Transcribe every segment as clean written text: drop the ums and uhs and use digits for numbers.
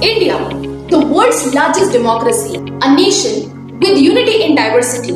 India, the world's largest democracy, a nation with unity in diversity.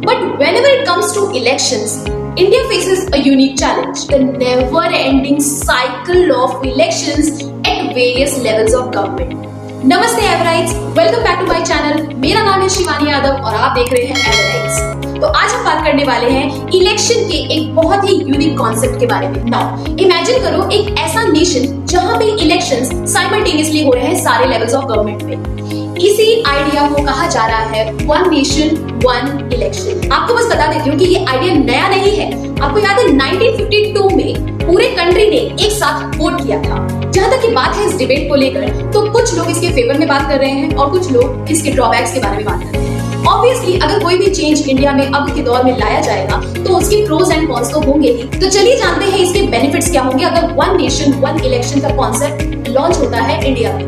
But whenever it comes to elections, India faces a unique challenge, the never-ending cycle of elections at various levels of government. नमस्ते एवराइट्स, welcome back to my channel. मेरा नाम है शिवानी यादव और आप देख रहे हैं एवराइट्स। तो आज हम बात करने वाले हैं इलेक्शन के एक बहुत ही यूनिक कॉन्सेप्ट के बारे में। नाउ इमेजिन करो एक ऐसा नेशन जहां पे इलेक्शंस साइमल्टेनियसली हो रहे हैं सारे लेवल्स ऑफ गवर्नमेंट पे। इसी आइडिया को कहा जा रहा है वन नेशन वन इलेक्शन। आपको बस बता देती हूँ कि ये आइडिया नया नहीं है। आपको याद है 1952 में पूरे कंट्री ने एक साथ वोट किया था। जहां तक की बात है इस डिबेट को लेकर, तो कुछ लोग इसके फेवर में बात कर रहे हैं और कुछ लोग इसके ड्रॉबैक्स के बारे में बात कर रहे हैं। ऑब्वियसली अगर कोई भी चेंज इंडिया में अब के दौर में लाया जाएगा तो उसके प्रोज एंड कॉन्स तो होंगे ही। तो चलिए जानते हैं इसके बेनिफिट्स क्या होंगे अगर वन नेशन वन इलेक्शन का कॉन्सेप्ट लॉन्च होता है इंडिया में।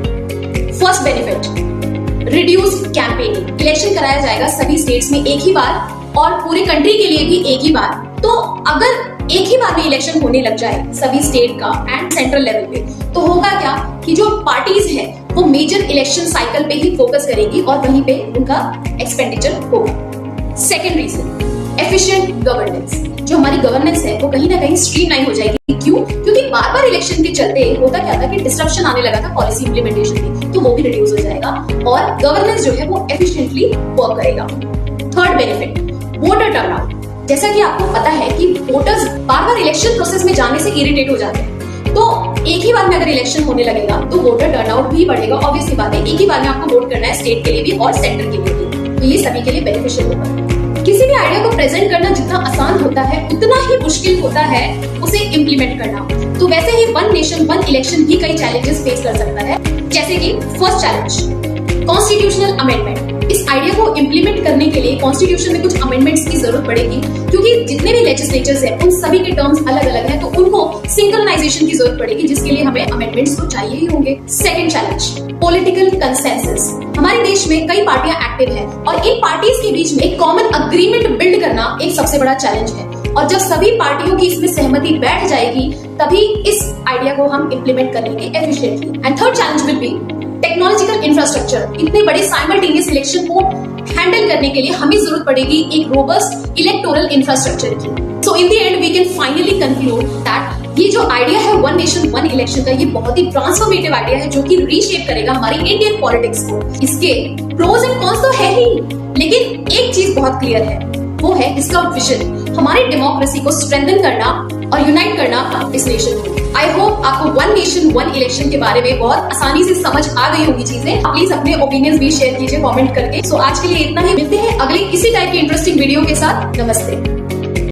First benefit, reduce campaigning. Election कराया जाएगा सभी स्टेट्स में एक ही बार और पूरे कंट्री के लिए भी एक ही बार। तो अगर एक ही बार में इलेक्शन होने लग जाए सभी स्टेट का एंड सेंट्रल लेवल पे, तो होगा क्या कि जो पार्टीज है वो मेजर इलेक्शन साइकिल पे ही फोकस करेगी और वहीं पे उनका एक्सपेंडिचर होगा। Second reason, efficient governance. जो हमारी गवर्नेंस है वो कहीं ना कहीं स्ट्रीमलाइन हो जाएगी। क्यों? क्योंकि बार बार इलेक्शन के चलते होता क्या था कि डिस्ट्रप्शन आने लगा था पॉलिसी इंप्लीमेंटेशन में, तो वो भी रिड्यूस हो जाएगा और गवर्नेंस जो है वो एफिशिएंटली वर्क करेगा। Third benefit, voter turnout. जैसा कि आपको पता है कि वोटर्स बार बार इलेक्शन प्रोसेस में जाने से इरिटेट हो जाते हैं, तो एक ही बार में अगर इलेक्शन होने लगेगा तो वोटर टर्नआउट भी बढ़ेगा। ऑब्वियसली बात है, एक ही बार में आपको वोट करना है स्टेट के लिए भी और सेंटर के लिए भी, तो ये सभी के लिए बेनिफिशियल होगा। किसी भी आइडिया को प्रेजेंट करना जितना आसान होता है उतना ही मुश्किल होता है उसे इम्प्लीमेंट करना। तो वैसे ही वन नेशन वन इलेक्शन भी कई चैलेंजेस फेस कर सकता है, जैसे कि फर्स्ट चैलेंज, कॉन्स्टिट्यूशनल अमेंडमेंट। इस आइडिया को इम्प्लीमेंट करने के लिए कॉन्स्टिट्यूशन में कुछ अमेंडमेंट्स की जरूरत पड़ेगी, क्योंकि जितने भी लेजिस्लेचर्स हैं उन सभी के टर्म्स अलग अलग हैं, तो उनको सिंक्रोनाइजेशन की जरूरत पड़ेगी, जिसके लिए हमें अमेंडमेंट्स तो चाहिए ही होंगे। Second challenge, political consensus. हमारे देश में कई पार्टियां एक्टिव हैं और इन पार्टीज के बीच में एक कॉमन अग्रीमेंट बिल्ड करना एक सबसे बड़ा चैलेंज है, और जब सभी पार्टियों की इसमें सहमति बैठ जाएगी तभी इस आइडिया को हम इम्प्लीमेंट करेंगे efficiently. And third challenge will be technological infrastructure. इतने बड़े साइमल्टेनियस इलेक्शन को हैंडल करने के लिए हमें जरूरत पड़ेगी एक रोबस्ट इलेक्टोरल इंफ्रास्ट्रक्चर की। So in the end we can finally conclude that ये जो आइडिया है वन नेशन वन इलेक्शन का, ये बहुत ही ट्रांसफॉर्मेटिव आइडिया है जो कि रीशेप करेगा हमारी इंडियन पॉलिटिक्स को। इसके प्रोज एंड कॉन्स तो है ही, लेकिन एक चीज बहुत क्लियर है, वो है इसका विजन, हमारी डेमोक्रेसी को स्ट्रेंथन करना और यूनाइट करना इस नेशन को। आई होप आपको वन नेशन वन इलेक्शन के बारे में बहुत आसानी से समझ आ गई होगी चीजें। प्लीज अपने ओपिनियंस भी शेयर कीजिए कमेंट करके। सो आज के लिए इतना ही, मिलते हैं अगले इसी टाइप के इंटरेस्टिंग वीडियो के साथ। नमस्ते।